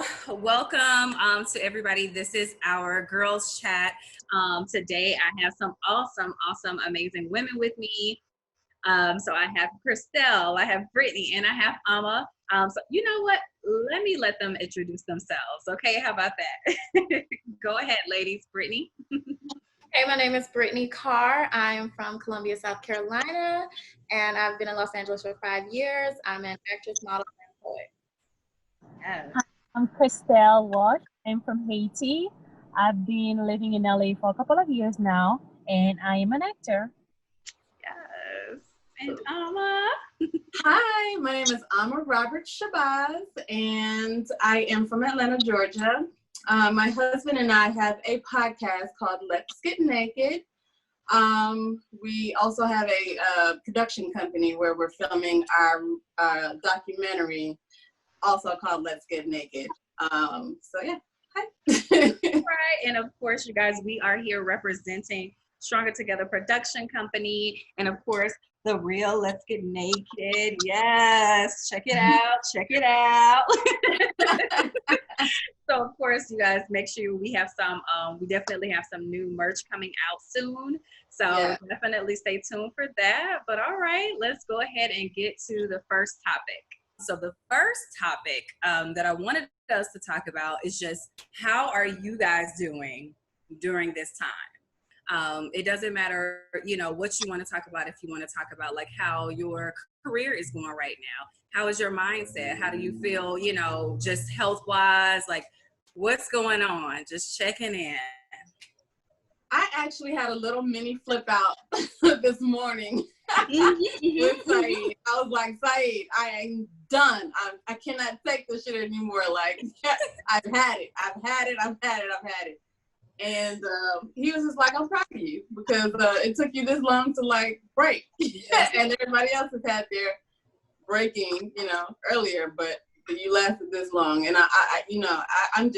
So welcome to everybody. This is our girls chat. Today I have some awesome, amazing women with me. So I have Krystel, I have Brittany, and I have Amma. So you know what? Let them introduce themselves. Okay, how about that? Go ahead, ladies. Brittany. Hey, my name is Brittany Carr. I am from Columbia, South Carolina, and I've been in Los Angeles for 5 years. I'm an actress, model, and poet. Yes. I'm Krystel Roche. I'm from Haiti. I've been living in LA for a couple of years now, and I am an actor. Yes. And Amma. Hi, my name is Amma Robert Shabazz, and I am from Atlanta, Georgia. My husband and I have a podcast called Let's Get Naked. We also have a production company where we're filming our documentary, also called Let's Get Naked. So yeah, hi. Right, and of course, you guys, we are here representing Stronger Together Production Company, and of course, the real Let's Get Naked. Yes, check it out, check it out. So of course, you guys, make sure we have some, we definitely have some new merch coming out soon. So yeah, definitely stay tuned for that. But all right, let's go ahead and get to the first topic. So the first topic that I wanted us to talk about is just how are you guys doing during this time? It doesn't matter, you know, what you want to talk about. If you want to talk about like how your career is going right now, how is your mindset? How do you feel, you know, just health wise, like what's going on? Just checking in. I actually had a little mini flip out this morning with Saeed. I was like, Saeed, I am done. I cannot take this shit anymore. Like, I've had it. And he was just like, I'm proud of you because it took you this long to like break. And everybody else has had their breaking, you know, earlier, but you lasted this long. And I'm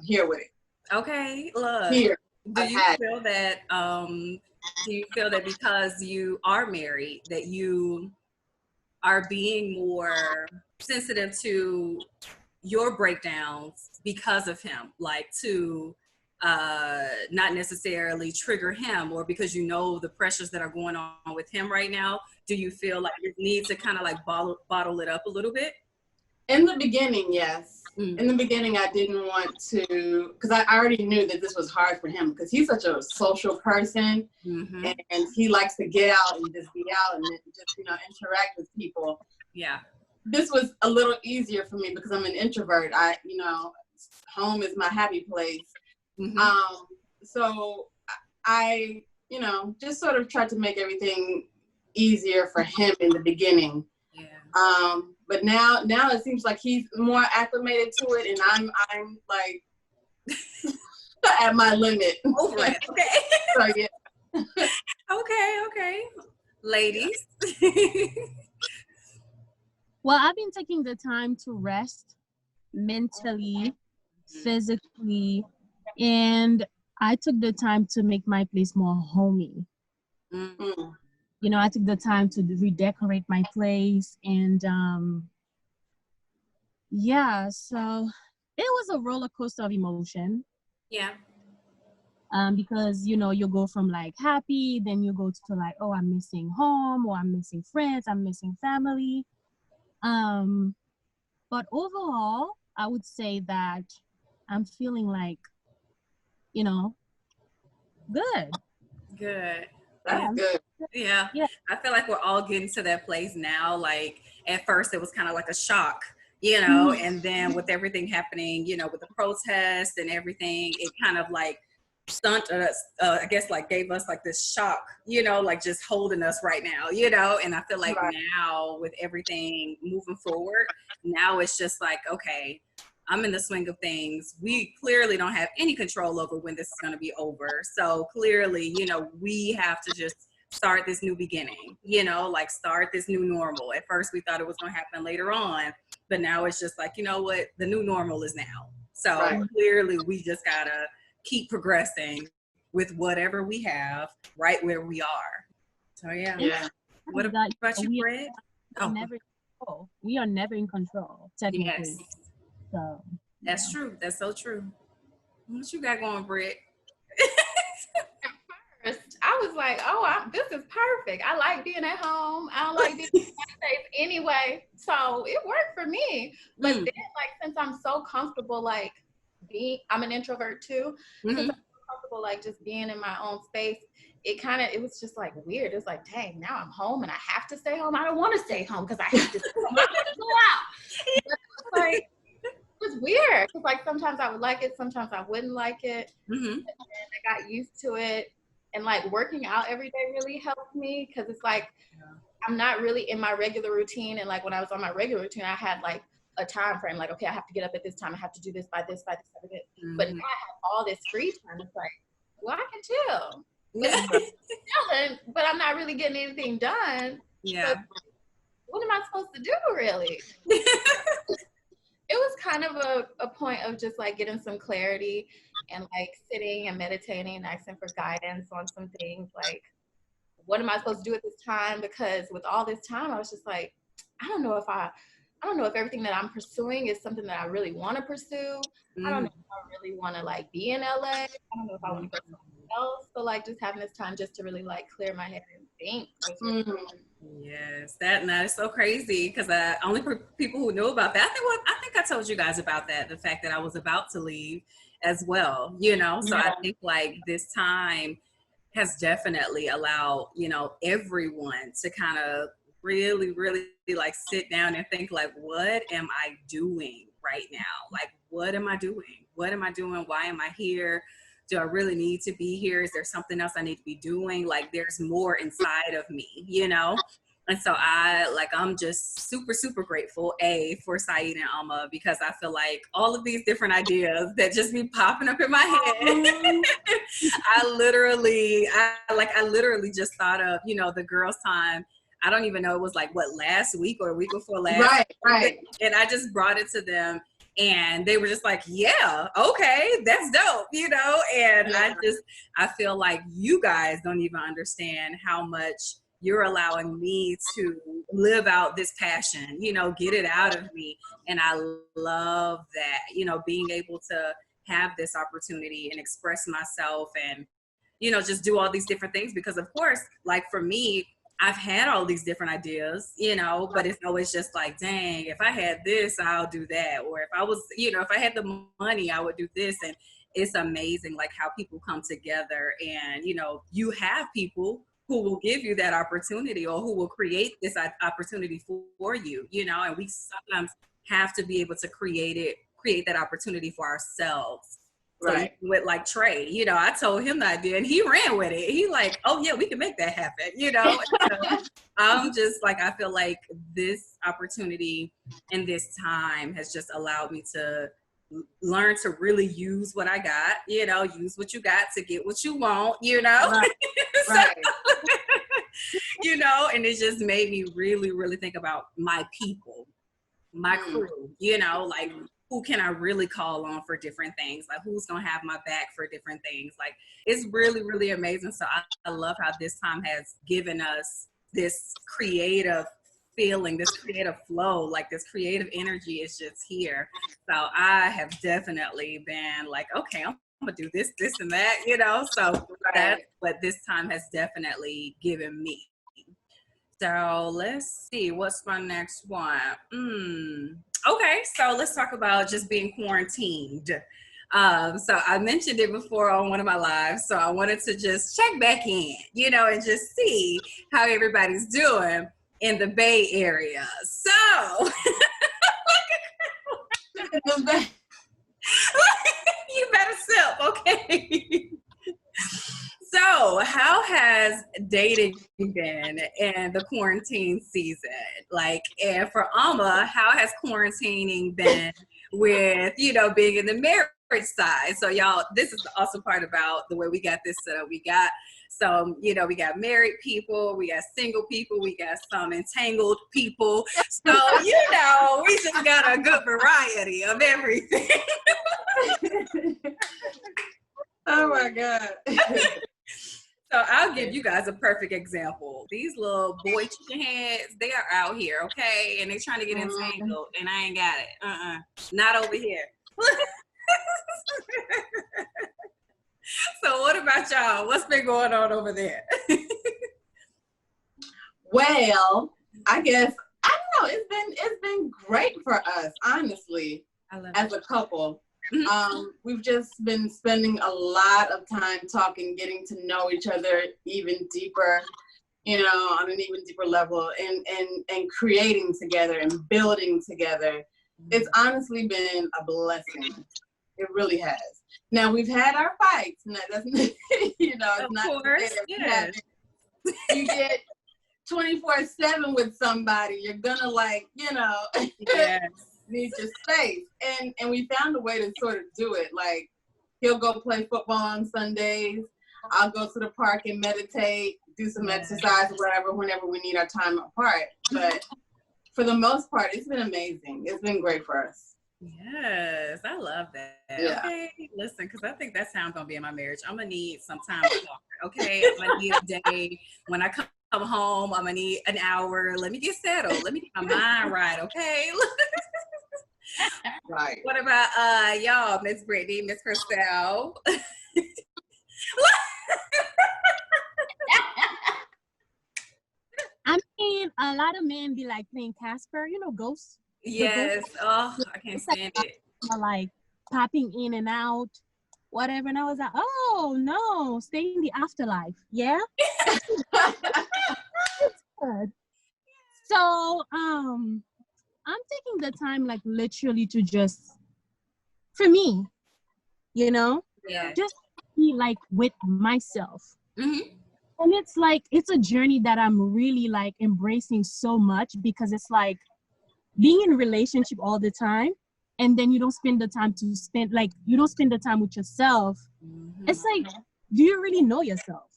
here with it. Okay, look. Here. Do you feel that because you are married that you are being more sensitive to your breakdowns because of him, like to not necessarily trigger him, or because you know the pressures that are going on with him right now? Do you feel like you need to kind of like bottle it up a little bit? In the beginning, yes. In the beginning, I didn't want to, because I already knew that this was hard for him because he's such a social person, and he likes to get out and just be out and just, you know, interact with people. Yeah. This was a little easier for me because I'm an introvert. Home is my happy place. So I, you know, just sort of tried to make everything easier for him in the beginning. Yeah. But now it seems like he's more acclimated to it, and I'm like at my limit. Over it. Okay. So yeah. Okay. Ladies. Well, I've been taking the time to rest mentally, physically, and I took the time to make my place more homey. You know, I took the time to redecorate my place, and so it was a roller coaster of emotion. Yeah. Because, you know, you go from like happy, then you go to like, oh, I'm missing home, or I'm missing friends, I'm missing family. But overall, I would say that I'm feeling like, you know, good. That's good. Yeah. I feel like we're all getting to that place now. Like at first it was kind of like a shock, you know, and then with everything happening, you know, with the protests and everything, it kind of like stunted us, I guess, like gave us like this shock, you know, like just holding us right now, you know. And I feel like now with everything moving forward, now it's just like, okay, I'm in the swing of things. We clearly don't have any control over when this is going to be over. So clearly, you know, we have to just start this new beginning, you know, like start this new normal. At first we thought it was going to happen later on, but now it's just like, you know what, the new normal is now. So clearly we just got to keep progressing with whatever we have right where we are. So yeah. What about you, Brett? We are never in control, technically. Yes. So That's true. That's so true. What you got going, Britt? First, I was like, oh, this is perfect. I like being at home. I don't like being in my space anyway. So it worked for me. But then, like, since I'm so comfortable, like, I'm an introvert too. Since I'm so comfortable, like, just being in my own space, it was just, like, weird. It's like, dang, now I'm home and I have to stay home. I don't want to stay home because I have to stay home. I want to go out. But it's like, it was weird. Because, like, sometimes I would like it. Sometimes I wouldn't like it. And then I got used to it. And, like, working out every day really helped me because it's like I'm not really in my regular routine. And, like, when I was on my regular routine, I had, like, a time frame. Like, okay, I have to get up at this time. I have to do this by this. But now I have all this free time. It's like, well, I can chill. But I'm not really getting anything done. Yeah. So what am I supposed to do, really? It was kind of a point of just, like, getting some clarity and, like, sitting and meditating and asking for guidance on some things. Like, what am I supposed to do at this time? Because with all this time, I was just like, I don't know if everything that I'm pursuing is something that I really want to pursue. I don't know if I really want to, like, be in LA. I don't know if I want to go somewhere else. So, like, just having this time just to really, like, clear my head and think. Yes, that is so crazy because only for people who know about that, I think I told you guys about that, the fact that I was about to leave as well, you know. So I think, like, this time has definitely allowed, you know, everyone to kind of really, really, like, sit down and think, like, what am I doing right now? Like, what am I doing? What am I doing? Why am I here? Do I really need to be here? Is there something else I need to be doing? Like, there's more inside of me, you know? And so I'm just super, super grateful, for Saeed and Alma, because I feel like all of these different ideas that just be popping up in my head, I literally just thought of, you know, the girls' time. I don't even know, it was like, what, last week or a week before last? Right. And I just brought it to them. And they were just like, yeah, okay, that's dope, you know? And I feel like you guys don't even understand how much you're allowing me to live out this passion, you know, get it out of me. And I love that, you know, being able to have this opportunity and express myself and, you know, just do all these different things. Because, of course, like, for me, I've had all these different ideas, you know, but it's always just like, dang, if I had this, I'll do that. Or if I was, you know, if I had the money, I would do this. And it's amazing, like, how people come together and, you know, you have people who will give you that opportunity or who will create this opportunity for you, you know, and we sometimes have to be able to create that opportunity for ourselves. Right. So with, like, Trey, you know, I told him the idea and he ran with it. He like, oh yeah, we can make that happen, you know. So I'm just like, I feel like this opportunity and this time has just allowed me to learn to really use what I got, you know, use what you got to get what you want, you know. Right. You know, and it just made me really, really think about my people, my crew, you know, like, who can I really call on for different things? Like, who's going to have my back for different things? Like, it's really, really amazing. So I love how this time has given us this creative feeling, this creative flow, like, this creative energy is just here. So I have definitely been like, okay, I'm going to do this, this, and that, you know? So that's what this time has definitely given me. So let's see, what's my next one? Okay, so let's talk about just being quarantined. So I mentioned it before on one of my lives, so I wanted to just check back in, you know, and just see how everybody's doing in the Bay Area. So you better sip, okay? So how has dating been in the quarantine season? Like, and for Alma, how has quarantining been with, you know, being in the marriage side? So y'all, this is the awesome part about the way we got this set up. We got some, you know, we got married people, we got single people, we got some entangled people. So, you know, we just got a good variety of everything. Oh my God. So I'll give you guys a perfect example. These little boy chicken heads, they are out here, okay? And they're trying to get entangled, and I ain't got it. Not over here. So what about y'all? What's been going on over there? Well, I guess I don't know. It's been great for us, honestly, as a couple. We've just been spending a lot of time talking, getting to know each other even deeper, you know, on an even deeper level, and creating together and building together. It's honestly been a blessing. It really has. Now we've had our fights, and that doesn't, you know, it's Of not course, yes. You get 24/7 with somebody, you're gonna, like, you know, Yes. need your space. And we found a way to sort of do it. Like, he'll go play football on Sundays. I'll go to the park and meditate, do some exercise or whatever, whenever we need our time apart. But for the most part, it's been amazing. It's been great for us. Yes, I love that. Yeah. Okay, listen, because I think that's how I'm gonna be in my marriage. I'm gonna need some time to talk. Okay, I'm gonna need a day. When I come home, I'm gonna need an hour. Let me get settled. Let me get my mind right. Okay. Right. What about y'all, Miss Brittany, Miss Krystel? I mean, a lot of men be like playing Casper, you know, ghosts. Yes. Oh, I can't stand it. Like popping in and out, whatever. And I was like, oh no, stay in the afterlife. Yeah. Good. So I'm taking the time, like, literally to just, for me, you know, just be like with myself. And it's like, it's a journey that I'm really like embracing so much, because it's like being in a relationship all the time, and then you don't spend the time to spend, like, you don't spend the time with yourself. It's like, do you really know yourself?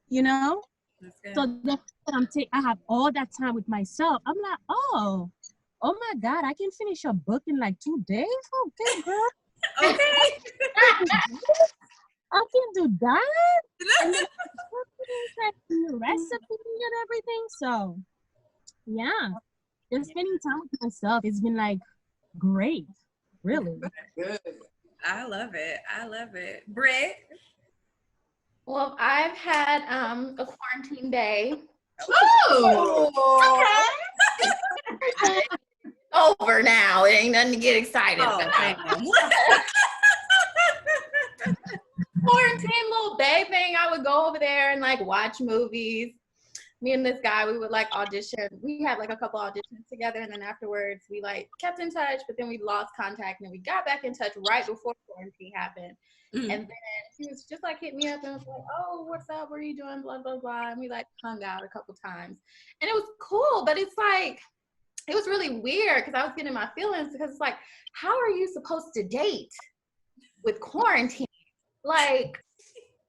You know? So I have all that time with myself. I'm like, oh my God, I can finish a book in like 2 days? Okay, girl. Okay. I can do that. And then the recipe and everything. So yeah, just spending time with myself, it's been like great, really. Good. I love it. I love it. Britt? Well, I've had a quarantine day. Oh, Okay. Over now. It ain't nothing to get excited about. Quarantine little day thing. I would go over there and like watch movies. Me and this guy, we would like audition. We had like a couple auditions together, and then afterwards we like kept in touch, but then we lost contact, and then we got back in touch right before quarantine happened. And then he was just like hit me up and was like, oh, what's up? What are you doing? Blah, blah, blah. And we like hung out a couple times. And it was cool, but it's like, it was really weird because I was getting my feelings, because it's like, how are you supposed to date with quarantine? Like,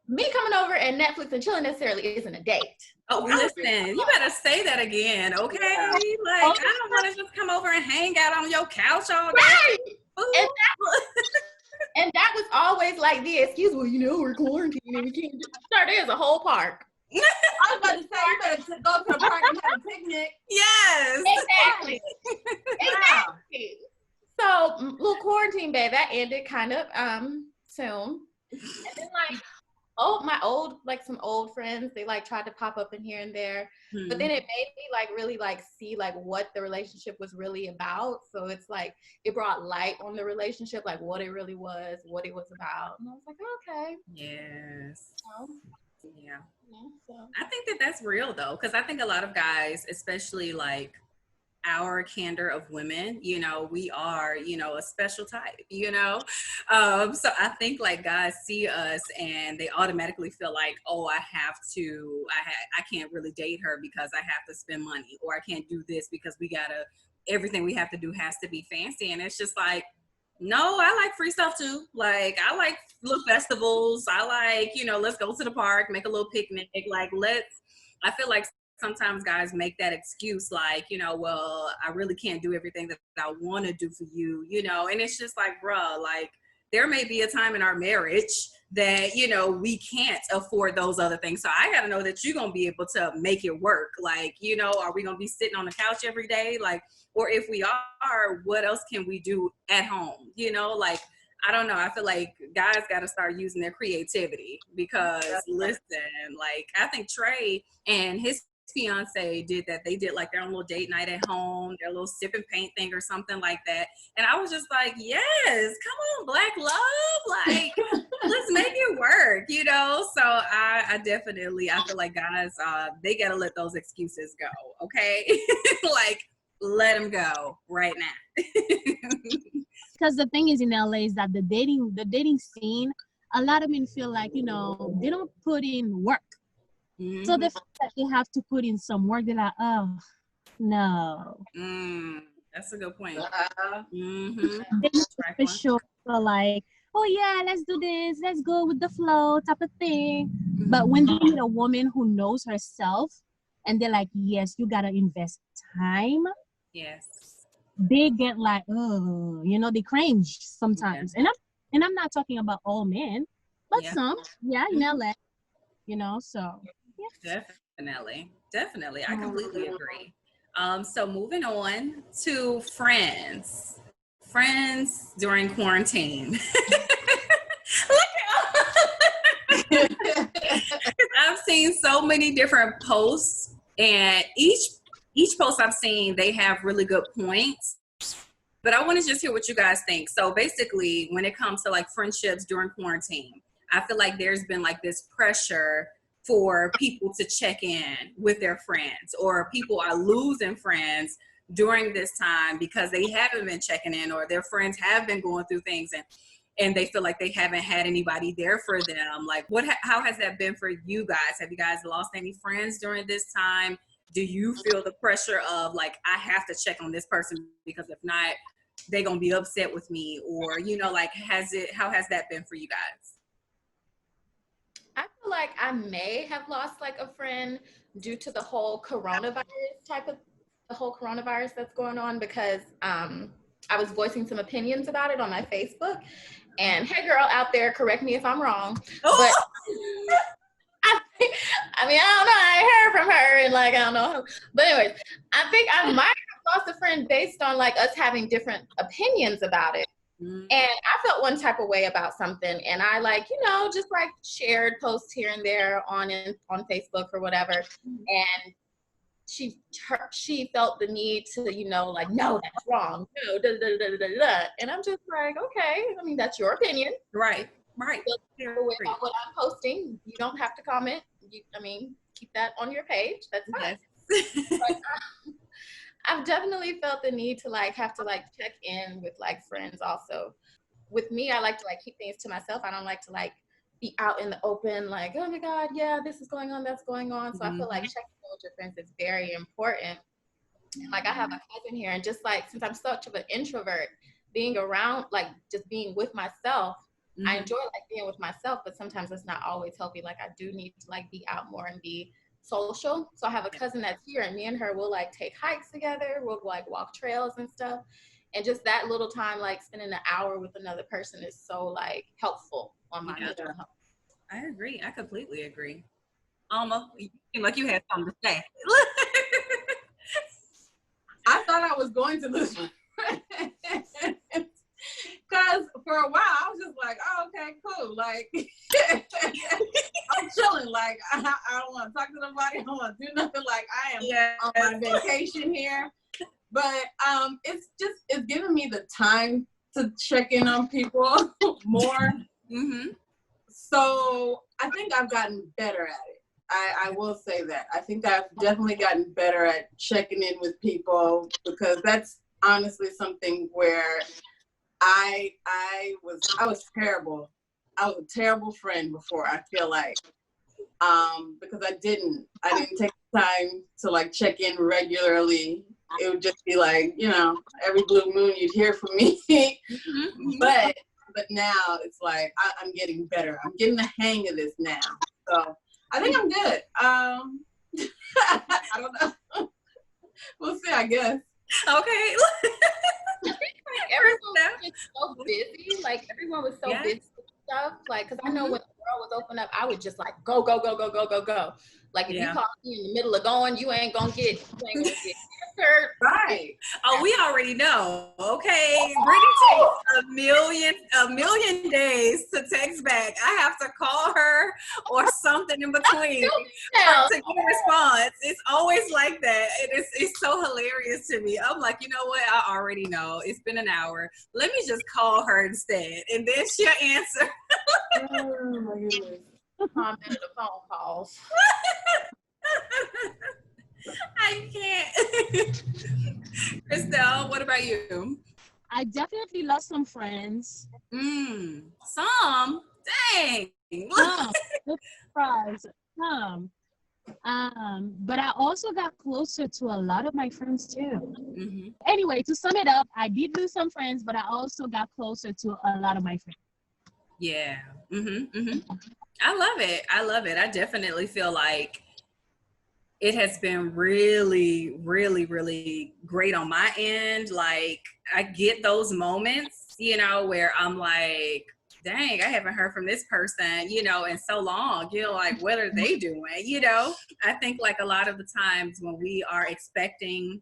me coming over and Netflix and chilling necessarily isn't a date. Oh, listen, you better say that again, okay? Like, I don't want to just come over and hang out on your couch all day. Right. And that was always like the excuse, well, you know, we're quarantined and we can't do it. There's a whole park. I was about to say, you better go to the park and have a picnic. Yes. Exactly. Exactly. So, little quarantine day, that ended kind of soon. And then like, some old friends, they like tried to pop up in here and there. But then it made me like really like see like what the relationship was really about. So it's like, it brought light on the relationship, like what it really was, what it was about. And I was like, okay. Yes. Yeah. So. I think that that's real though, because I think a lot of guys, especially like our candor of women, you know, we are, you know, a special type, you know. So I think like guys see us and they automatically feel like, oh, I can't really date her because I have to spend money, or I can't do this because everything we have to do has to be fancy. And it's just like, no, I like free stuff too. Like, I like little festivals. I like, you know, let's go to the park, make a little picnic. Like, I feel like sometimes guys make that excuse, like, you know, well, I really can't do everything that I want to do for you, you know. And it's just like, bruh, like, there may be a time in our marriage that, you know, we can't afford those other things. So I got to know that you're going to be able to make it work. Like, you know, are we going to be sitting on the couch every day? Like, or if we are, what else can we do at home? You know, like, I don't know. I feel like guys got to start using their creativity because listen, like, I think Trey and his fiance did that. They did like their own little date night at home, their little sip and paint thing or something like that. And I was just like, yes, come on, Black love. Like, let's make it work, you know? So I definitely, I feel like guys, they got to let those excuses go. Okay. Like, let them go right now. Because the thing is in LA is that the dating scene, a lot of men feel like, you know, they don't put in work. Mm-hmm. So the fact that they have to put in some work, they're like, oh, no. That's a good point. They for sure feel like, oh yeah, let's do this, let's go with the flow type of thing. But when they meet a woman who knows herself and they're like, yes, you gotta invest time. Yes. They get like, oh, you know, they cringe sometimes. Yeah. And I'm not talking about all men, but some, in LA, you know, so. Yeah. Definitely. I completely agree. So moving on to friends during quarantine. I've seen so many different posts, and each post I've seen, they have really good points, but I want to just hear what you guys think. So basically, when it comes to like friendships during quarantine, I feel like there's been like this pressure for people to check in with their friends, or people are losing friends during this time because they haven't been checking in, or their friends have been going through things and they feel like they haven't had anybody there for them. Like, how has that been for you guys? Have you guys lost any friends during this time? Do you feel the pressure of like, I have to check on this person because if not, they're going to be upset with me? Or, you know, like, how has that been for you guys? I feel like I may have lost like a friend due to the whole coronavirus that's going on, because I was voicing some opinions about it on my Facebook. And hey girl out there, correct me if I'm wrong. But I mean, I don't know. I ain't heard from her, and like, I don't know. But anyways, I think I might have lost a friend based on like us having different opinions about it. And I felt one type of way about something, and I like, you know, just like shared posts here and there on Facebook or whatever. And she felt the need to, you know, like, no, that's wrong. No, da, da, da, da, da. And I'm just like, okay, I mean, that's your opinion. Right. About what I'm posting, you don't have to comment. I mean, keep that on your page. That's fine. Yes. But, I've definitely felt the need to like have to like check in with like friends also. With me, I like to like keep things to myself. I don't like to like be out in the open, like, oh my God, yeah, this is going on, that's going on. So I feel like checking in with your friends is very important. And like, I have a cousin here, and just like, since I'm such of an introvert, being around, like just being with myself, I enjoy like being with myself, but sometimes it's not always healthy. Like, I do need to like be out more and be social. So I have a cousin that's here, and me and her will like take hikes together. We'll like walk trails and stuff. And just that little time, like spending an hour with another person, is so like helpful on my mental health. I agree. I completely agree. Alma, you seem like you had something to say. I thought I was going to lose my friends. Because for a while, I was just like, oh, okay, cool. Like, I'm chilling. Like, I don't want to talk to nobody. I don't want to do nothing. Like, I am on my vacation here. But it's giving me the time to check in on people more. So I think I've gotten better at it. I will say that. I think I've definitely gotten better at checking in with people, because that's honestly something where I was terrible. I was a terrible friend before, I feel like, because I didn't take the time to like check in regularly. It would just be like, you know, every blue moon you'd hear from me. But now it's like I'm getting better. I'm getting the hang of this now. So I think I'm good. I don't know. We'll see, I guess. Okay. Every it's so busy. Like everyone was so Yeah. busy with stuff. Like, cause I know when the world was open up, I would just like go. Like if you call me in the middle of going, you ain't gonna get answered. Right. Oh, we already know. Okay, Brittany takes a million days to text back. I have to call her or something in between to get a response. It's always like that. It's so hilarious to me. I'm like, you know what? I already know. It's been an hour. Let me just call her instead, and then she'll answer. Oh my goodness. The phone calls. I can't. Krystel, what about you? I definitely lost some friends. Some? Dang. Surprise. Some. But I also got closer to a lot of my friends too. Anyway, to sum it up, I did lose some friends, but I also got closer to a lot of my friends. Yeah. I love it. I definitely feel like it has been really, really, really great on my end. Like, I get those moments, you know, where I'm like, dang, I haven't heard from this person, you know, in so long. You know, like, what are they doing? You know, I think like a lot of the times when we are expecting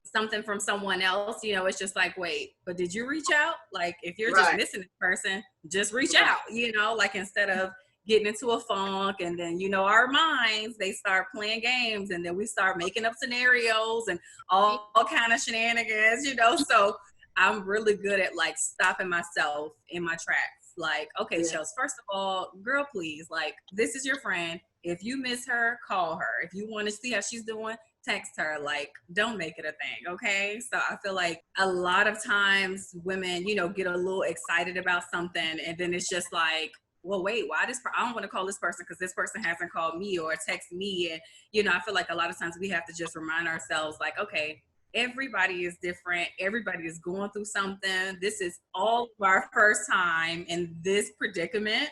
something from someone else, you know, it's just like, wait, but did you reach out? Like, if you're just missing this person, just reach out, you know, like instead of getting into a funk, and then, you know, our minds, they start playing games, and then we start making up scenarios and all kind of shenanigans, you know. So I'm really good at like stopping myself in my tracks. Like, okay, Chels, first of all, girl, please, like, this is your friend. If you miss her, call her. If you want to see how she's doing, text her. Like, don't make it a thing, okay? So I feel like a lot of times women, you know, get a little excited about something, and then it's just like, well, wait, why I don't want to call this person because this person hasn't called me or texted me. And, you know, I feel like a lot of times we have to just remind ourselves, like, okay, everybody is different. Everybody is going through something. This is all of our first time in this predicament.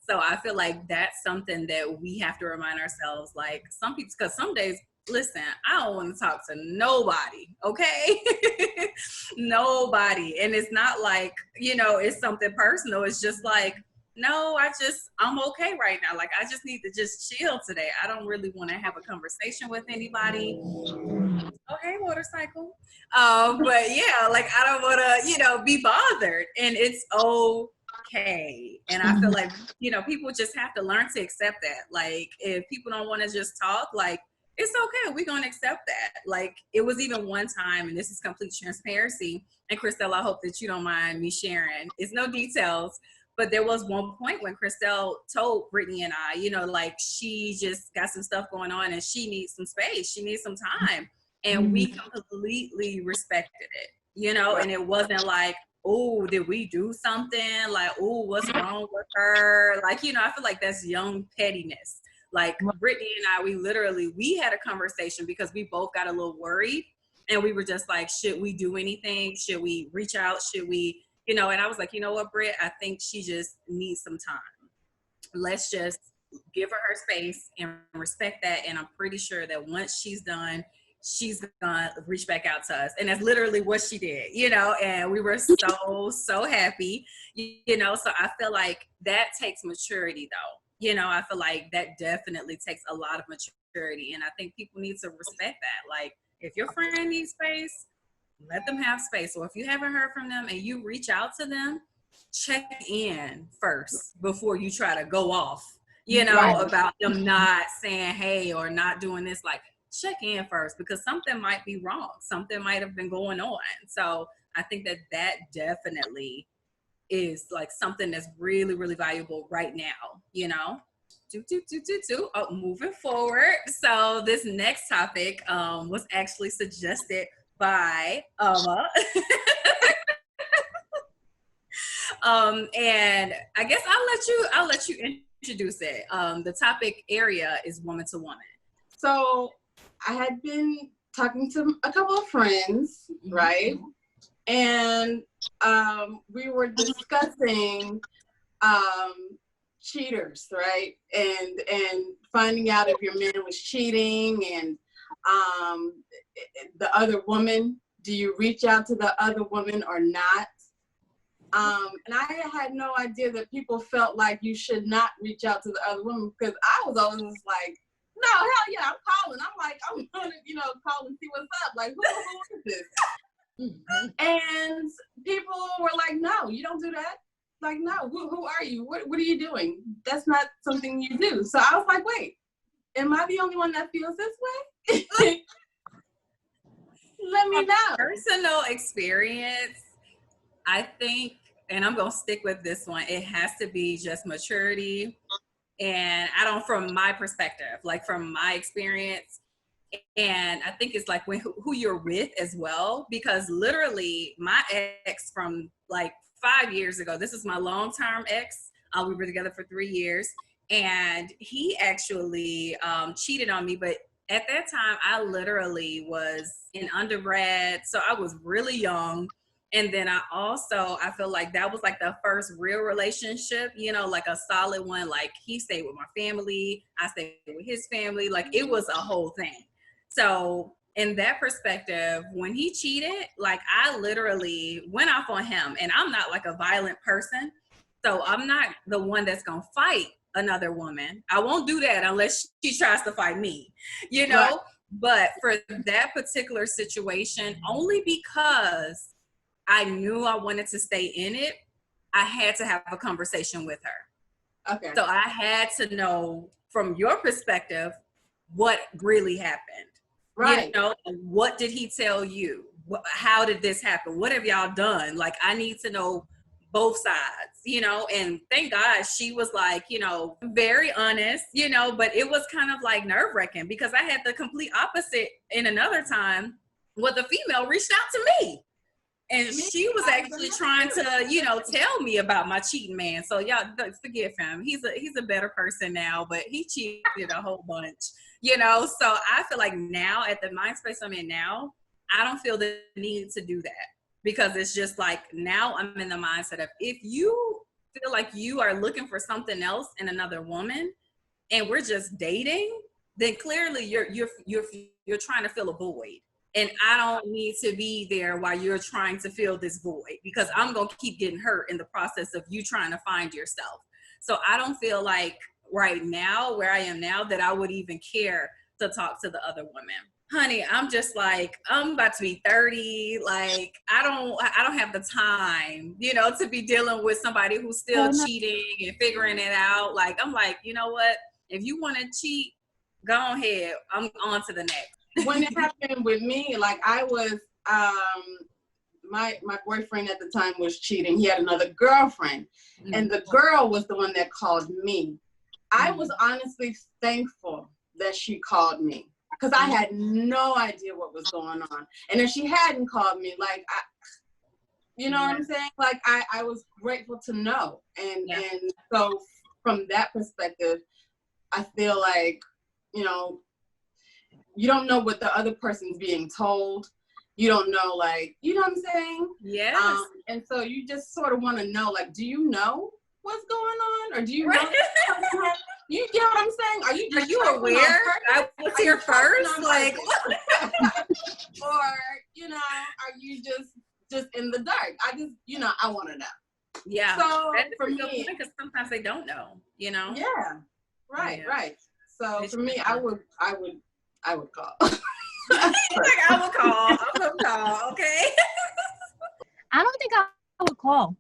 So I feel like that's something that we have to remind ourselves, like, some people, because some days, listen, I don't want to talk to nobody, okay? Nobody. And it's not like, you know, it's something personal. It's just like, no, I'm okay right now. Like, I just need to just chill today. I don't really want to have a conversation with anybody. Okay, motorcycle. But yeah, like, I don't want to, you know, be bothered, and it's okay. And I feel like, you know, people just have to learn to accept that. Like, if people don't want to just talk, like, it's okay. We're going to accept that. Like, it was even one time, and this is complete transparency, and Krystel, I hope that you don't mind me sharing. It's no details. But there was one point when Krystel told Brittany and I, you know, like, she just got some stuff going on and she needs some space. She needs some time. And we completely respected it, you know, and it wasn't like, oh, did we do something? Like, oh, what's wrong with her? Like, you know, I feel like that's young pettiness. Like, Brittany and I, we had a conversation because we both got a little worried, and we were just like, should we do anything? Should we reach out? Should we, you know? And I was like, you know what, Britt, I think she just needs some time. Let's just give her her space and respect that. And I'm pretty sure that once she's done, she's gonna reach back out to us. And that's literally what she did, you know, and we were so happy, you know. So I feel like that takes maturity though. You know, I feel like that definitely takes a lot of maturity. And I think people need to respect that. Like, if your friend needs space, let them have space. Or if you haven't heard from them and you reach out to them, check in first before you try to go off, you know, about them not saying hey or not doing this. Like, check in first, because something might be wrong. Something might have been going on. So I think that definitely is like something that's really, really valuable right now, you know. Oh, moving forward. So this next topic was actually suggested by and I guess I'll let you introduce it. The topic area is woman to woman. So I had been talking to a couple of friends, right? And we were discussing cheaters, right? And finding out if your man was cheating, and the other woman, do you reach out to the other woman or not? And I had no idea that people felt like you should not reach out to the other women, because I was always just like, no, hell yeah, I'm calling. I'm like, I'm gonna, call and see what's up. Like, who is this? And people were like, no, you don't do that. Like, no, who are you? What are you doing? That's not something you do. So I was like, wait, am I the only one that feels this way? Let me know. Personal experience, I think, and I'm going to stick with this one, it has to be just maturity. And from my perspective, like from my experience, and I think it's like who you're with as well, because literally my ex from like 5 years ago, this is my long-term ex. We were together for 3 years, and he actually cheated on me. But at that time, I literally was in undergrad, so I was really young. And then I feel like that was like the first real relationship, like a solid one. Like he stayed with my family, I stayed with his family. Like it was a whole thing. So in that perspective, when he cheated, like I literally went off on him, and I'm not like a violent person. So I'm not the one that's going to fight another woman. I won't do that unless she tries to fight me, Right. But for that particular situation, only because I knew I wanted to stay in it, I had to have a conversation with her. Okay. So I had to know from your perspective what really happened. Right. What did he tell you? How did this happen? What have y'all done? Like, I need to know both sides, and thank God she was like, very honest, but it was kind of like nerve-wracking, because I had the complete opposite in another time where the female reached out to me. And she was actually trying to, tell me about my cheating man. So y'all forgive him. He's a better person now, but he cheated a whole bunch, So I feel like now at the mind space I'm in now, I don't feel the need to do that, because it's just like now I'm in the mindset of, if you feel like you are looking for something else in another woman and we're just dating, then clearly you're trying to fill a void. And I don't need to be there while you're trying to fill this void, because I'm going to keep getting hurt in the process of you trying to find yourself. So I don't feel like right now, where I am now, that I would even care to talk to the other women. Honey, I'm just like, I'm about to be 30. Like, I don't have the time, to be dealing with somebody who's still cheating and figuring it out. Like, I'm like, you know what? If you want to cheat, go ahead. I'm on to the next. When it happened with me, like I was, my boyfriend at the time was cheating. He had another girlfriend, and the girl was the one that called me. I was honestly thankful that she called me, because I had no idea what was going on. And if she hadn't called me, like, what I'm saying? Like, I was grateful to know. And so from that perspective, I feel like, you don't know what the other person's being told. You don't know, like, you know what I'm saying? Yes. And so you just sort of want to know, like, do you know what's going on? Or do you know? You get what I'm saying? Are you aware? I was here first. Like, or, are you just in the dark? I just, I want to know. Yeah. So for me, because sometimes they don't know, Yeah. Right. So for me, I would call. Like, I will call. Okay. I don't think I would call.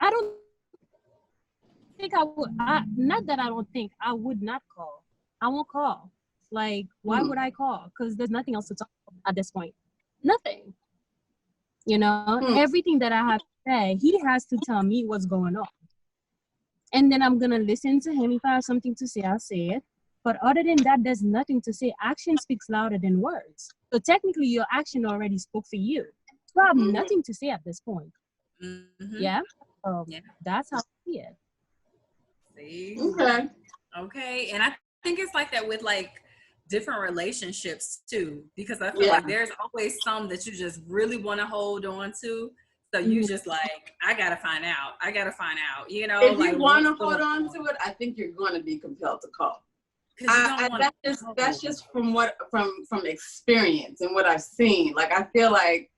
I don't think I would. Not that I don't think I would not call. I won't call. Like, why would I call? Because there's nothing else to talk about at this point. Nothing. Everything that I have to say, he has to tell me what's going on. And then I'm going to listen to him. If I have something to say, I'll say it. But other than that, there's nothing to say. Action speaks louder than words. So technically, your action already spoke for you. So I have nothing to say at this point. Yeah? That's how I see it. See? Okay. And I think it's like that with, like, different relationships, too. Because I feel like there's always some that you just really want to hold on to. So you just like, I got to find out. If like, you want to hold on to it, I think you're going to be compelled to call. That's just from experience and what I've seen. Like, I feel like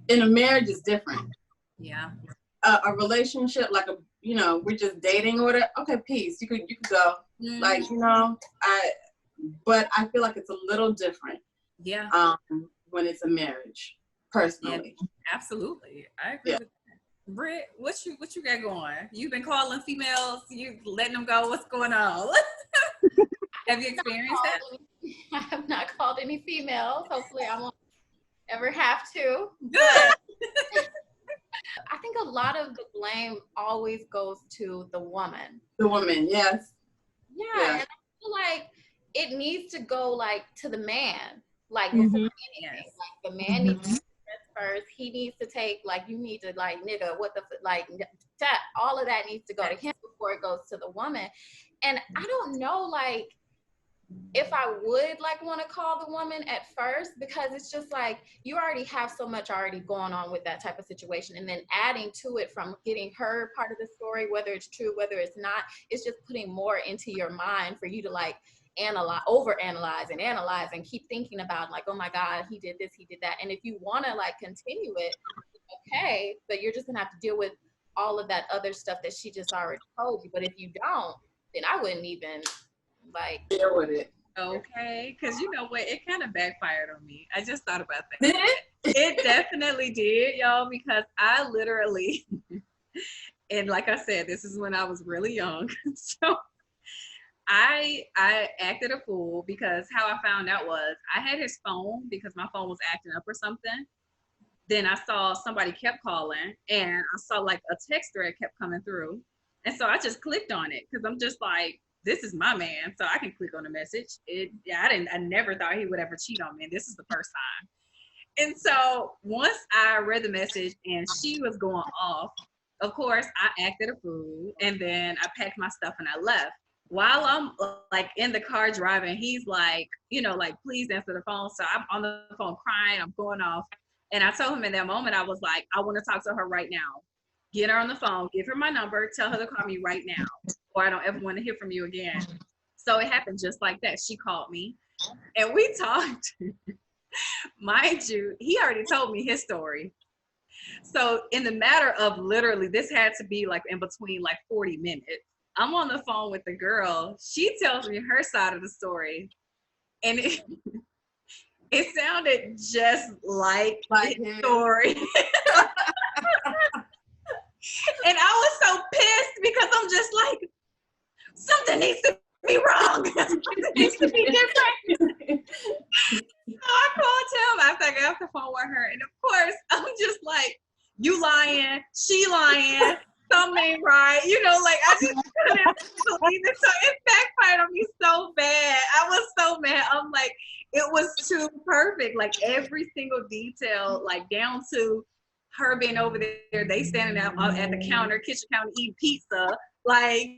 in a marriage is different. Yeah. A relationship, like we're just dating or whatever. Okay, peace. You could go. Like, but I feel like it's a little different. Yeah. When it's a marriage, personally. Yeah, absolutely. I agree with that. Britt, what you got going? You've been calling females, you letting them go. What's going on? Have you experienced that? I have not called any females. Hopefully I won't ever have to. Good. I think a lot of the blame always goes to the woman. The woman, yes. Yeah. And I feel like it needs to go like to the man. Like before anything. Yes. Like the man needs to dress first. He needs to take, like, you need to, like, nigga, what the like that, all of that needs to go to him before it goes to the woman. And I don't know, like, if I would like want to call the woman at first, because it's just like you already have so much already going on with that type of situation, and then adding to it from getting her part of the story, whether it's true, whether it's not, it's just putting more into your mind for you to like overanalyze and analyze and keep thinking about, like, oh my God, he did this, he did that. And if you want to like continue it, okay, but you're just gonna have to deal with all of that other stuff that she just already told you. But if you don't, then I wouldn't even like deal with it. Okay, because you know what, it kind of backfired on me. I just thought about that. Did it? It definitely did, y'all, because I literally, and like I said, this is when I was really young, so I acted a fool, because how I found out was I had his phone because my phone was acting up or something. Then I saw somebody kept calling, and I saw like a text thread kept coming through, and so I just clicked on it because I'm just like, this is my man, so I can click on the message. I never thought he would ever cheat on me, and this is the first time. And so once I read the message and she was going off, of course I acted a fool, and then I packed my stuff and I left. While I'm like in the car driving, he's like, like, please answer the phone. So I'm on the phone crying, I'm going off. And I told him in that moment, I was like, I want to talk to her right now. Get her on the phone, give her my number, tell her to call me right now, or I don't ever want to hear from you again. So it happened just like that. She called me and we talked. Mind you, he already told me his story. So in the matter of literally, this had to be like in between like 40 minutes. I'm on the phone with the girl. She tells me her side of the story. And it sounded just like his story. And I was so pissed because I'm just like, something needs to be wrong. Something needs to be different. So I called him after I got off the phone with her. And of course, I'm just like, you lying, she lying, something ain't right. Like, I just couldn't believe it. So it backfired on me so bad. I was so mad. I'm like, it was too perfect. Like every single detail, like down to her being over there, they standing out at the kitchen counter eating pizza. Like,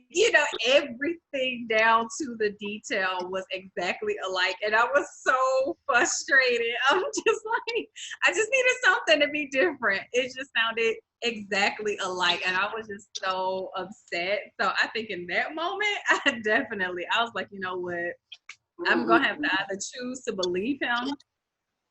everything down to the detail was exactly alike. And I was so frustrated. I'm just like, I just needed something to be different. It just sounded exactly alike. And I was just so upset. So I think in that moment, I was like, you know what? I'm going to have to either choose to believe him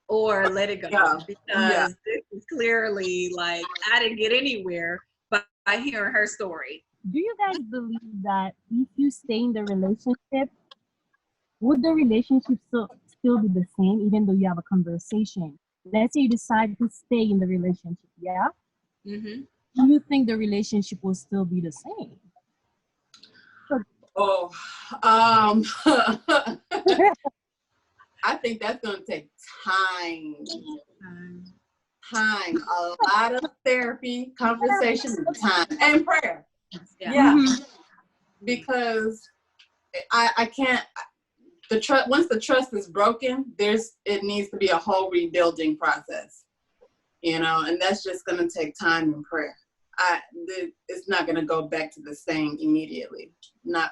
or let it go, because this is clearly like I didn't get anywhere by hearing her story. Do you guys believe that if you stay in the relationship, would the relationship still be the same even though you have a conversation? Let's say you decide to stay in the relationship, yeah? Mm-hmm. Do you think the relationship will still be the same? I think that's going to take time. A lot of therapy, conversation, time, and prayer. Yeah. Mm-hmm. Because I can't, once the trust is broken, it needs to be a whole rebuilding process, and that's just going to take time and prayer. It's not going to go back to the same immediately. No.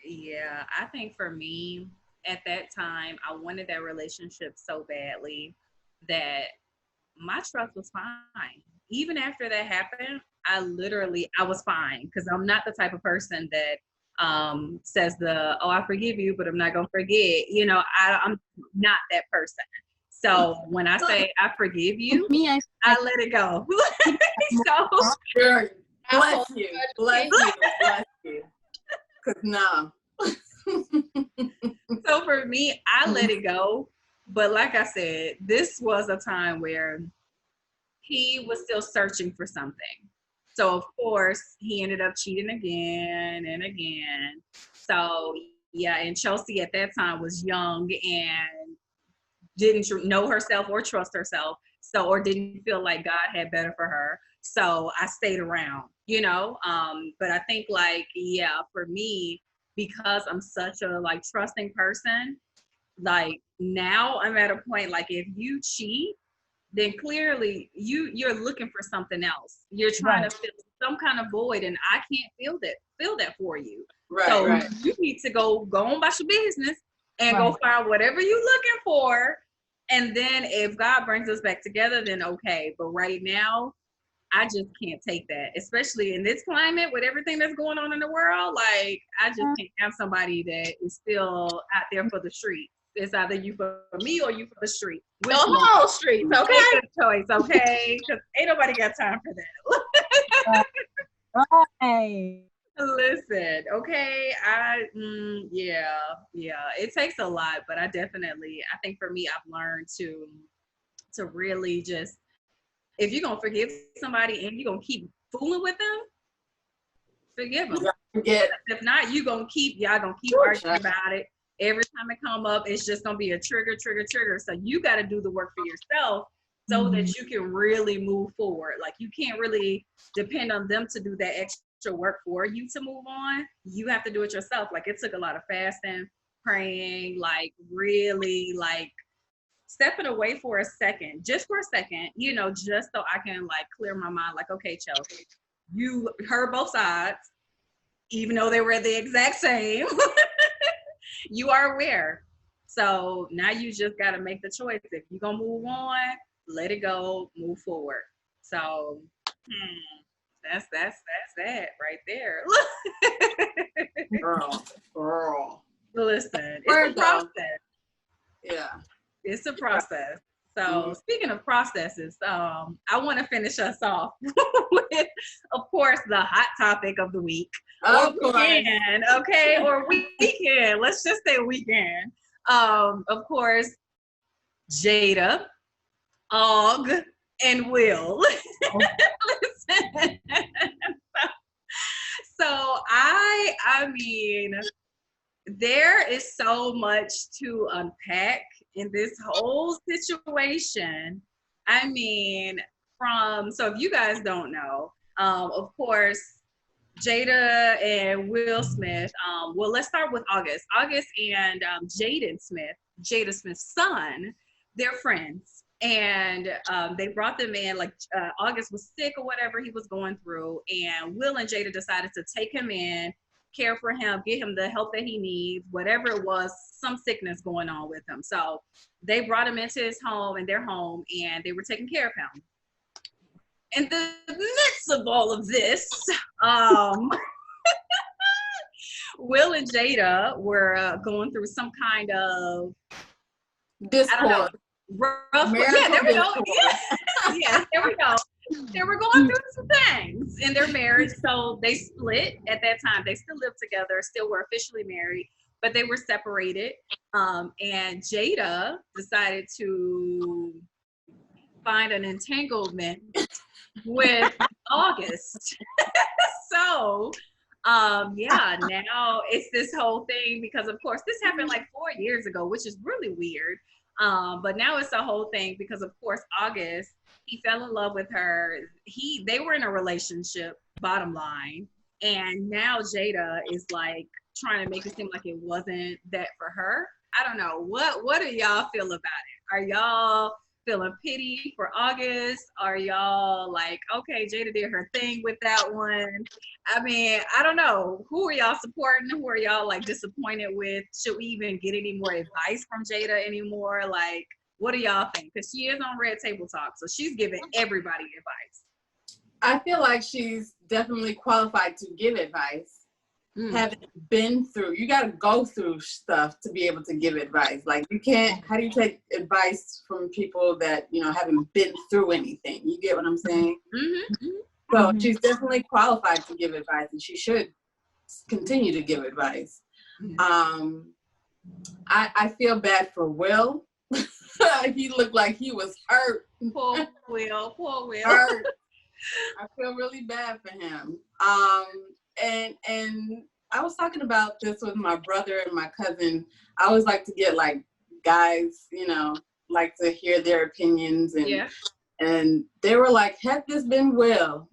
Yeah, I think for me, at that time, I wanted that relationship so badly that my trust was fine. Even after that happened, I was fine, because I'm not the type of person that says I forgive you, but I'm not going to forget. I'm not that person. So when I say I forgive you, Me, I let it go. So Sure. Bless you. Bless you. Bless you. Cause no. So for me, I let it go. But like I said, this was a time where he was still searching for something. So of course he ended up cheating again and again. So yeah, and Chelsi at that time was young and didn't know herself or trust herself. So, or didn't feel like God had better for her. So I stayed around, you know? But I think like, yeah, for me, because I'm such a like trusting person, like now I'm at a point, like if you cheat, then clearly you're looking for something else. You're trying to fill some kind of void, and I can't fill that for you. Right, so right. You need to go on about your business and go find whatever you're looking for. And then if God brings us back together, then okay. But right now, I just can't take that, especially in this climate with everything that's going on in the world. Like, I just can't have somebody that is still out there for the street. It's either you for me or you for the street. The whole streets, okay? Make a choice, okay? Because ain't nobody got time for that. Right. Listen, okay, yeah, it takes a lot, but I think for me, I've learned to really just, if you're gonna forgive somebody and you're gonna keep fooling with them, forgive them. If not, y'all gonna keep arguing about it. Every time it come up, it's just gonna be a trigger. So you got to do the work for yourself so that you can really move forward. Like, you can't really depend on them to do that extra work for you to move on. You have to do it yourself. Like, it took a lot of fasting, praying, like really like stepping away for a second, just for a second, you know, just so I can like clear my mind. Like, okay, Chelsi, you heard both sides, even though they were the exact same. You are aware. So now you just got to make the choice. If you're going to move on, let it go, move forward. So that's that right there. Girl. Listen, it's a process. Yeah. It's a process. So speaking of processes, I want to finish us off with, of course, the hot topic of the week. Of course. Weekend, okay, or weekend. Let's just say weekend. Of course, Jada, Og, and Will. Listen. So I mean, there is so much to unpack in this whole situation. I mean, so if you guys don't know, of course, Jada and Will Smith, well, let's start with August. August and Jada Smith's son, they're friends. And they brought them in, like August was sick or whatever he was going through. And Will and Jada decided to take him in, care for him, get him the help that he needs, whatever it was, some sickness going on with him. So they brought him into his home, and their home, and they were taking care of him. In the midst of all of this, Will and Jada were going through some kind of discord. Rough. Yeah, there we go. Yes, there we go. They were going through some things in their marriage, so they split at that time. They still lived together, still were officially married, but they were separated. And Jada decided to find an entanglement with August. So, yeah, now it's this whole thing because, of course, this happened like 4 years ago, which is really weird. But now it's a whole thing because, of course, August, he fell in love with her. They were in a relationship, bottom line. And now Jada is like trying to make it seem like it wasn't that for her. I don't know. What do y'all feel about it? Are y'all feeling pity for August? Are y'all like, okay, Jada did her thing with that one? I mean, I don't know. Who are y'all supporting? Who are y'all like disappointed with? Should we even get any more advice from Jada anymore? Like, what do y'all think? Because she is on Red Table Talk, so she's giving everybody advice. I feel like she's definitely qualified to give advice. haven't been through. You got to go through stuff to be able to give advice. Like you can't. How do you take advice from people that haven't been through anything? You get what I'm saying? Mm-hmm. So she's definitely qualified to give advice, and she should continue to give advice. I feel bad for Will. He looked like he was hurt. Poor Will. Hurt. I feel really bad for him. And I was talking about this with my brother and my cousin. I always like to get like guys, like to hear their opinions, and they were like, had this been Will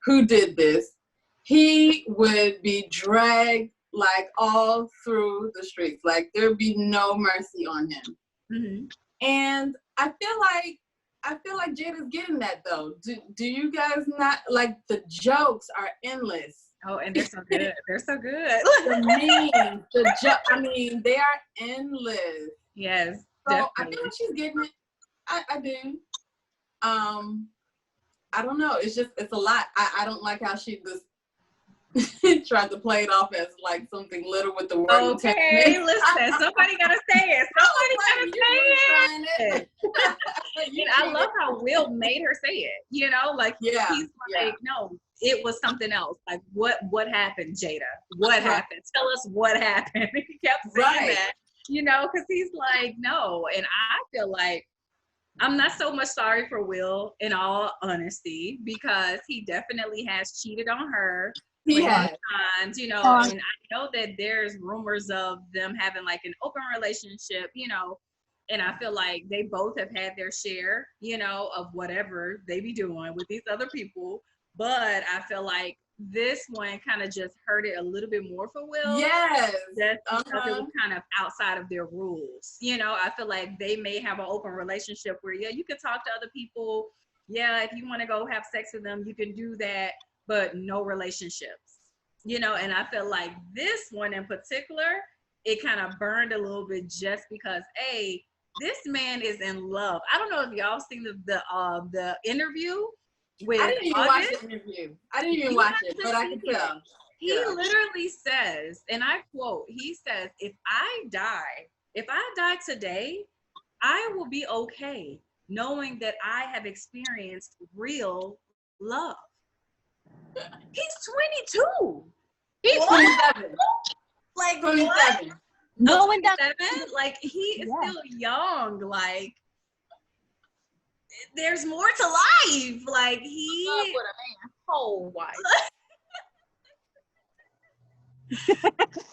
who did this, he would be dragged like all through the streets. Like there'd be no mercy on him. Mm-hmm. And I feel like Jada's getting that though. Do you guys not, like, the jokes are endless. Oh, and they're so good. They're so good. The memes, I mean, they are endless. Yes, so definitely. I feel like she's getting it. I do. I don't know. It's a lot. I don't like how she just tried to play it off as like something little with the word. Okay, listen, somebody gotta say it. Somebody gotta say it. And I love how Will made her say it. He's like, no, it was something else. Like, what happened, Jada? What happened? Tell us what happened. He kept saying that, because he's like, no. And I feel like I'm not so much sorry for Will, in all honesty, because he definitely has cheated on her. He has. Times, and I know that there's rumors of them having like an open relationship, and I feel like they both have had their share, of whatever they be doing with these other people. But I feel like this one kind of just hurt it a little bit more for Will. Yes. Just because it was kind of outside of their rules. I feel like they may have an open relationship where, you can talk to other people. Yeah, if you want to go have sex with them, you can do that, but no relationships. And I feel like this one in particular, it kind of burned a little bit just because, this man is in love. I don't know if y'all seen the interview with I didn't even watch the interview. I didn't even watch it, but I can tell. He literally says, and I quote, he says, if I die today, I will be okay knowing that I have experienced real love. He's 22. He's 27. Like 27. No one does. Like he is still young. Like there's more to life. Like he with a man whole wife.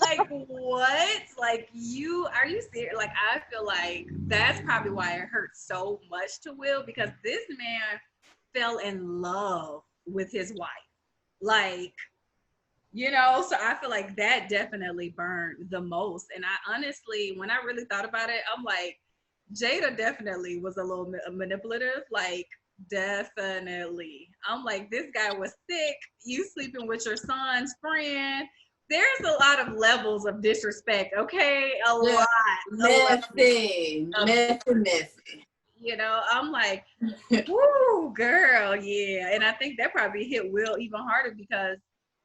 Like what? Like are you serious? Like I feel like that's probably why it hurts so much to Will, because this man fell in love with his wife. Like, so I feel like that definitely burned the most. And I honestly, when I really thought about it, I'm like, Jada definitely was a little manipulative. Like, definitely. I'm like, this guy was sick. You sleeping with your son's friend. There's a lot of levels of disrespect, okay? A lot. Messy. I'm like, woo, girl, yeah. And I think that probably hit Will even harder because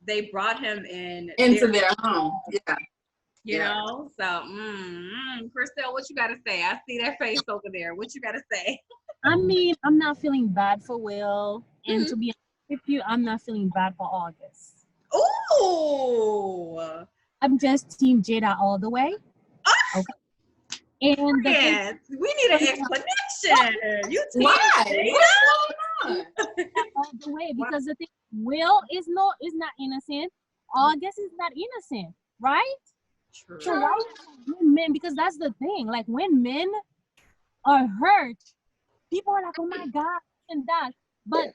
they brought him into their home. Yeah. So, Krystel, what you got to say? I see that face over there. What you got to say? I mean, I'm not feeling bad for Will. And to be honest with you, I'm not feeling bad for August. Ooh. I'm just Team Jada all the way. Okay. And we need an explanation. You team Jada? All the way, because the thing, Will is not innocent. August is not innocent, right? True. So why men? Because that's the thing. Like when men are hurt, people are like, "Oh my God," and that. But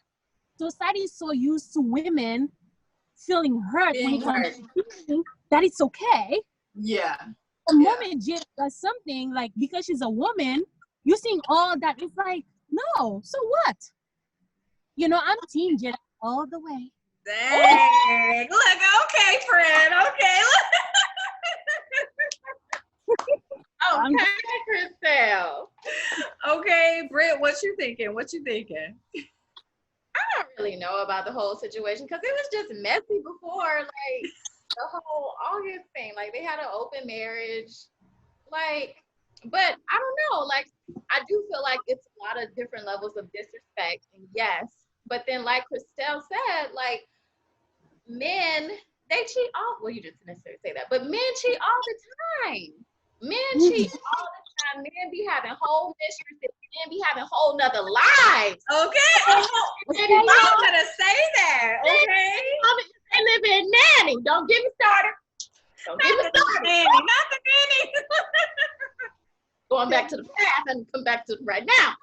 society is so used to women feeling hurt when it comes to feeling that it's okay. Yeah. The moment Jada does something, like because she's a woman, you're seeing all that. It's like, no, so what? I'm Team Jada all the way. Dang. Look, okay, friend. Okay. Okay, Krystel. Okay, Britt, what you thinking? I don't really know about the whole situation because it was just messy before, like the whole August thing. Like they had an open marriage, like, but I don't know. Like I do feel like it's a lot of different levels of disrespect, and yes, but then like Krystel said, like men they cheat all. Well, you didn't necessarily say that, but men cheat all the time. Men cheat all the time. Men be having whole mistresses. Men be having whole nother lives. Okay. I'm gonna say that. Okay. They live in nanny. Don't get me started. Don't get me started. Not the nanny. Going back to the past and come back to right now.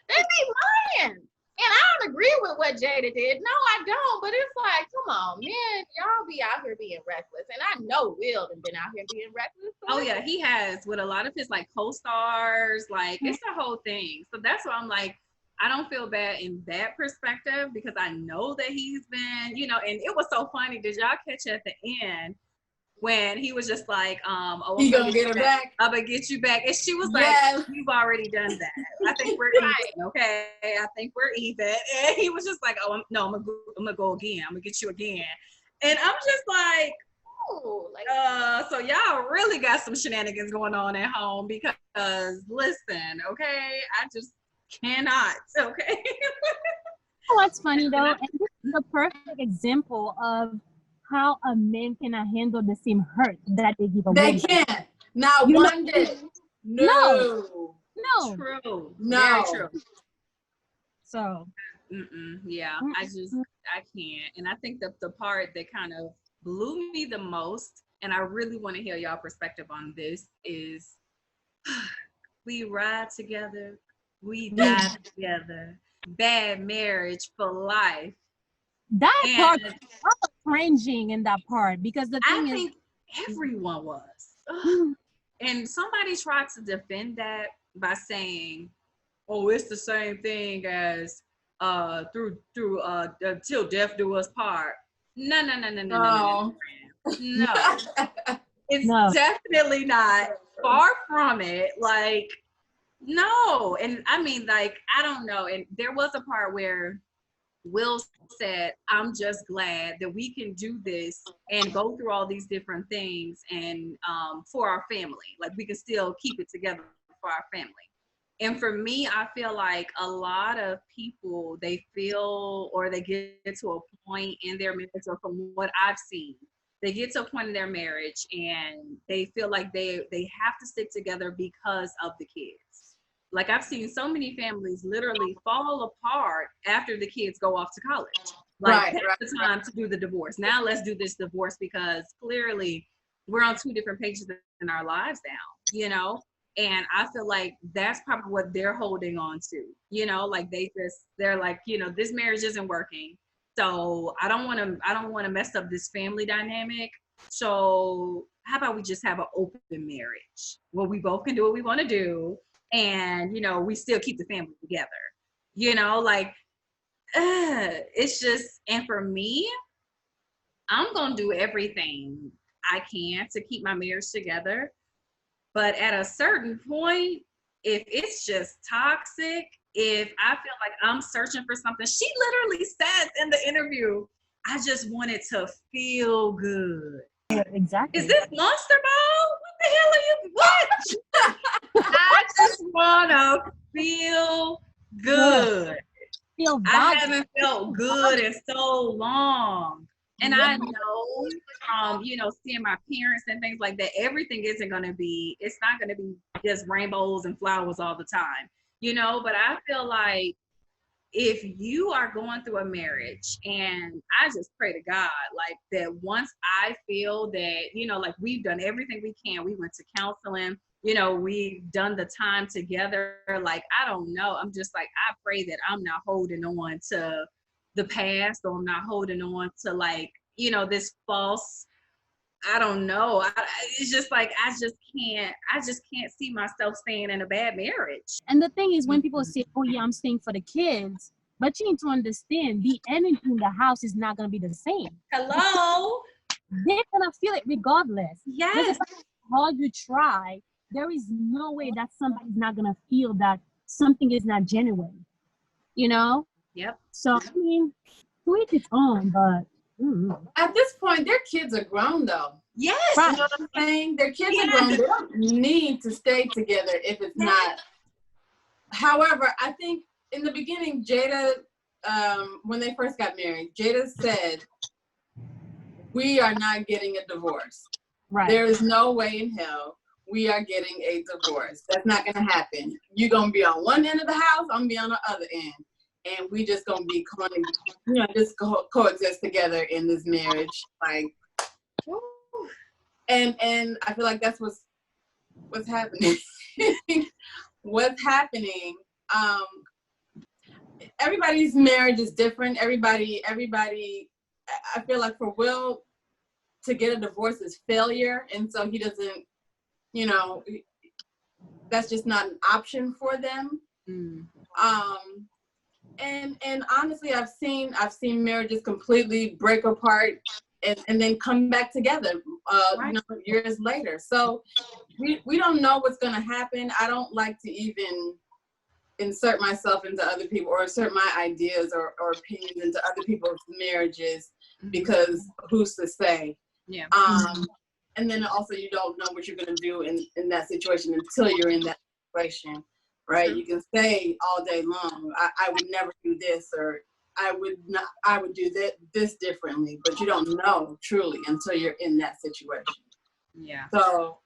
They be lying. And I don't agree with what Jada did. No, I don't. But it's like, come on, man, y'all be out here being reckless. And I know Will has been out here being reckless. So oh yeah, he has with a lot of his like co-stars. Like it's the whole thing. So that's why I'm like, I don't feel bad in that perspective because I know that he's been, you know, and it was so funny. Did y'all catch at the end when he was just like, oh, he gonna get her back. I'm gonna get you back. And she was Yes. like, you've already done that. I think we're even, okay? I think we're even. And he was just like, oh, I'm gonna go again. I'm gonna get you again. And I'm just like, oh, like so y'all really got some shenanigans going on at home because listen, okay? I just cannot, okay? What's funny though, and this is a perfect example of how a man cannot handle the same hurt that they give a woman. They can't. Not one bit. No. True. No. Very true. So. Yeah, I can't. And I think the part that kind of blew me the most, and I really want to hear y'all perspective on this, is we ride together, we die together, bad marriage for life. That part was cringing in that part because the thing I think everyone was. And somebody tried to defend that by saying, oh, it's the same thing as through till death do us part. No. It's definitely not. Far from it. Like, no. And I mean, like, I don't know. And there was a part where Will said, I'm just glad that we can do this and go through all these different things and for our family. Like we can still keep it together for our family. And for me, I feel like a lot of people, they feel or they get to a point in their marriage, or from what I've seen, they get to a point in their marriage and they feel like they have to stick together because of the kids. Like I've seen so many families literally fall apart after the kids go off to college. Like that's the time to do the divorce. Now let's do this divorce because clearly we're on two different pages in our lives now, you know? And I feel like that's probably what they're holding on to, you know, like they're like, you know, this marriage isn't working. So I don't want to mess up this family dynamic. So how about we just have an open marriage where we both can do what we want to do. And, you know, we still keep the family together, you know, like, it's just, and for me, I'm going to do everything I can to keep my marriage together. But at a certain point, if it's just toxic, if I feel like I'm searching for something, she literally says in the interview, I just wanted to feel good. Yeah, exactly. Is this Monster Ball? What the hell are you? What? I just want to feel good. I haven't felt good in so long. And I know, you know, seeing my parents and things like that, everything it's not going to be just rainbows and flowers all the time, you know, but I feel like if you are going through a marriage, and I just pray to God, like that once I feel that, you know, like we've done everything we can, we went to counseling, you know, we've done the time together, like, I don't know. I'm just like, I pray that I'm not holding on to the past, or I'm not holding on to like, you know, this false, I don't know. It's just like, I just can't see myself staying in a bad marriage. And the thing is, when people say, oh yeah, I'm staying for the kids, but you need to understand the energy in the house is not going to be the same. Hello? They're going to feel it regardless. Yes. How hard you try, there is no way that somebody's not going to feel that something is not genuine. you know? Yep. So, I mean, to each its own, but. At this point, their kids are grown, though. Yes. You know what I'm saying? Their kids are grown. They don't need to stay together if it's not. However, I think in the beginning, Jada, when they first got married, Jada said, we are not getting a divorce. Right. There is no way in hell we are getting a divorce. That's not going to happen. You're going to be on one end of the house, I'm going to be on the other end. And we just going to be just coexist together in this marriage. Like, and I feel like that's what's happening. What's happening, everybody's marriage is different. Everybody, I feel like for Will to get a divorce is failure. And so he doesn't, that's just not an option for them. And honestly, I've seen marriages completely break apart and then come back together, years later. So we don't know what's going to happen. I don't like to even insert myself into other people or insert my ideas or opinions into other people's marriages because who's to say? Yeah. And then also you don't know what you're going to do in that situation until you're in that situation, right? Sure. You can say all day long, I would never do this, or I would do this differently, but you don't know truly until you're in that situation. Yeah. So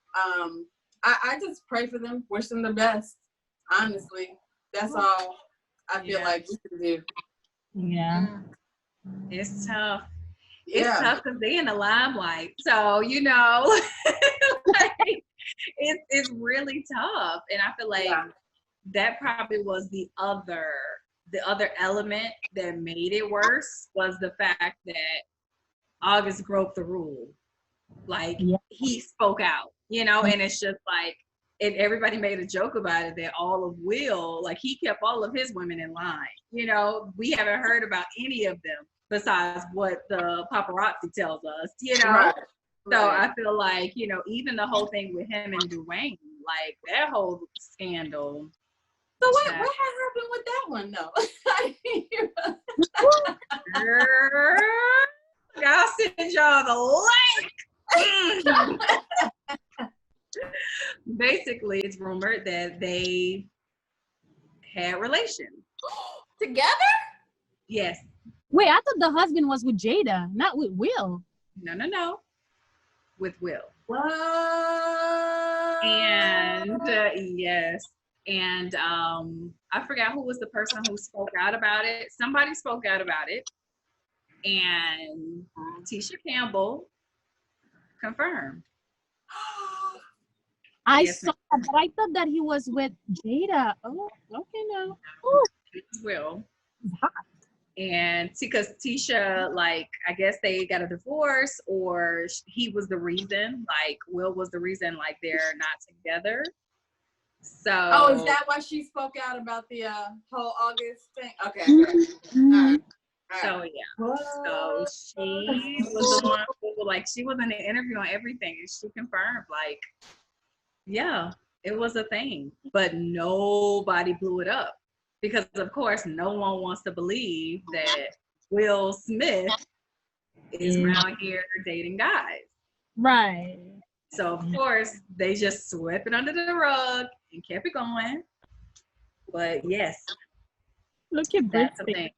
I just pray for them, wish them the best. Honestly, that's all I feel like we can do. Yeah. It's tough. Yeah. It's tough because they're in the limelight. So, like, it's really tough. And I feel like that probably was the other element that made it worse was the fact that August broke the rule. Like, he spoke out, and it's just like, and everybody made a joke about it that all of Will, like, he kept all of his women in line. We haven't heard about any of them besides what the paparazzi tells us, Right. So I feel like, even the whole thing with him and Dwayne, like, that whole scandal. So what had happened with that one, though? Girl, I'll send y'all the link. Basically, it's rumored that they had relations. Together? Yes. Wait, I thought the husband was with Jada, not with Will. No. With Will. What? And yes. And I forgot who was the person who spoke out about it. Somebody spoke out about it. And Tisha Campbell confirmed. I saw, but I thought that he was with Jada. Oh, okay now. Ooh. Will. He's hot. And because Tisha, like, I guess they got a divorce, or he was the reason, like, Will was the reason, like, they're not together. So. Is that why she spoke out about the whole August thing? Okay. Mm-hmm. All right. So yeah. So she was the one who, like, she was in the interview on everything, and she confirmed, like, yeah, it was a thing, but nobody blew it up. Because, of course, no one wants to believe that Will Smith is around here dating guys. Right. So, of course, they just swept it under the rug and kept it going. But, yes. Look at that's the thing.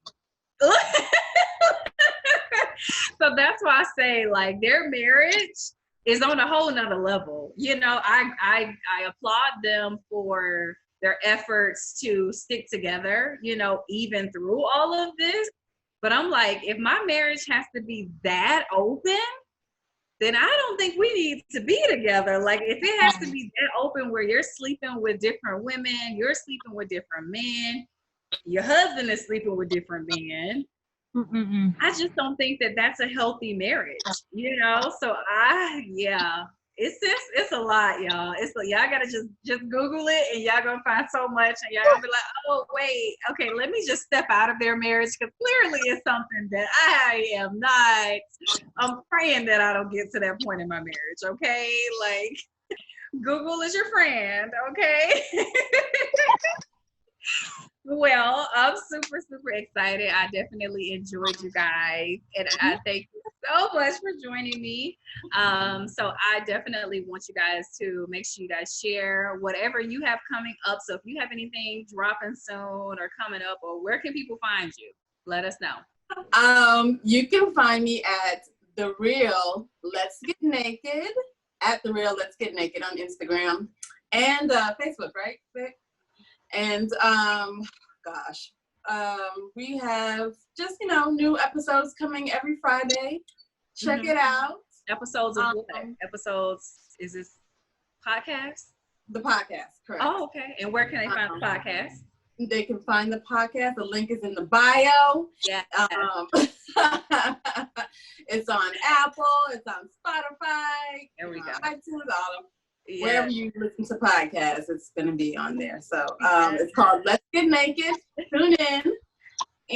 So, that's why I say, like, their marriage is on a whole nother level. I applaud them for their efforts to stick together, even through all of this. But I'm like, if my marriage has to be that open, then I don't think we need to be together. Like, if it has to be that open where you're sleeping with different women, you're sleeping with different men, your husband is sleeping with different men, I just don't think that that's a healthy marriage, So it's a lot, y'all. Y'all gotta just Google it, and y'all gonna find so much, and y'all gonna be like, oh wait, okay, let me just step out of their marriage, because clearly it's something that I am not. I'm praying that I don't get to that point in my marriage, okay? Like, Google is your friend, okay? Well, I'm super, super excited. I definitely enjoyed you guys. And I thank you so much for joining me. So I definitely want you guys to make sure you guys share whatever you have coming up. So if you have anything dropping soon or coming up, or where can people find you? Let us know. You can find me at The Real Let's Get Naked, at The Real Let's Get Naked on Instagram and Facebook, right? And we have just, new episodes coming every Friday. Check it out. Episodes of what? Episodes, is this podcast? The podcast, correct. Oh, okay. And where can they find the podcast? They can find the podcast. The link is in the bio. Yeah. It's on Apple. It's on Spotify. There we go. iTunes, all of wherever you listen to podcasts, it's going to be on there. So it's called Let's Get Naked. Tune in.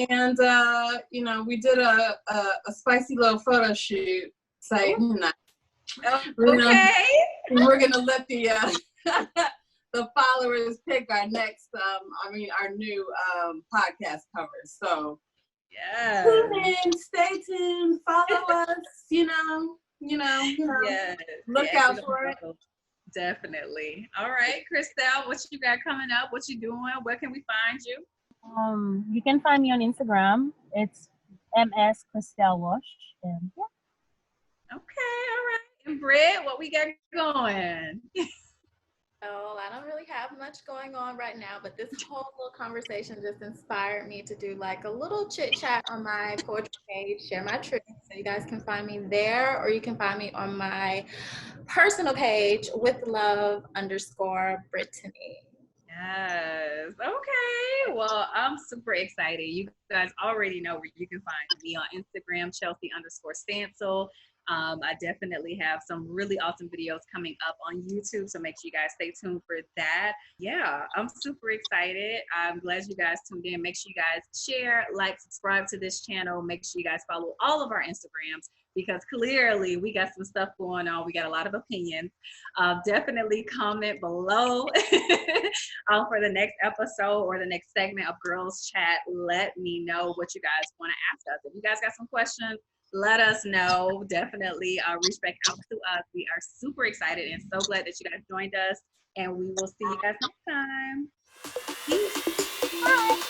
And, we did a spicy little photo shoot. So, we're going to let the followers pick our next, our new podcast cover. So, tune in, stay tuned, follow us, look out for it. Definitely. All right, Krystel, what you got coming up? What you doing? Where can we find you? You can find me on Instagram. It's MS Krystel Roche. And Okay, all right. And Britt, what we got going? Oh, I don't really have much going on right now, but this whole little conversation just inspired me to do like a little chit chat on my poetry page, share my truth. So you guys can find me there, or you can find me on my personal page _Brittany. Yes. Okay. Well, I'm super excited. You guys already know where you can find me on Instagram, Chelsi_Stancil. I definitely have some really awesome videos coming up on YouTube, so make sure you guys stay tuned for that. Yeah, I'm super excited. I'm glad you guys tuned in. Make sure you guys share, like, subscribe to this channel. Make sure you guys follow all of our Instagrams, because clearly we got some stuff going on. We got a lot of opinions. Definitely comment below for the next episode or the next segment of Girls Chat. Let me know what you guys want to ask us. If you guys got some questions, let us know. Definitely reach back out to us. We are super excited and so glad that you guys joined us. And we will see you guys next time. Peace. bye.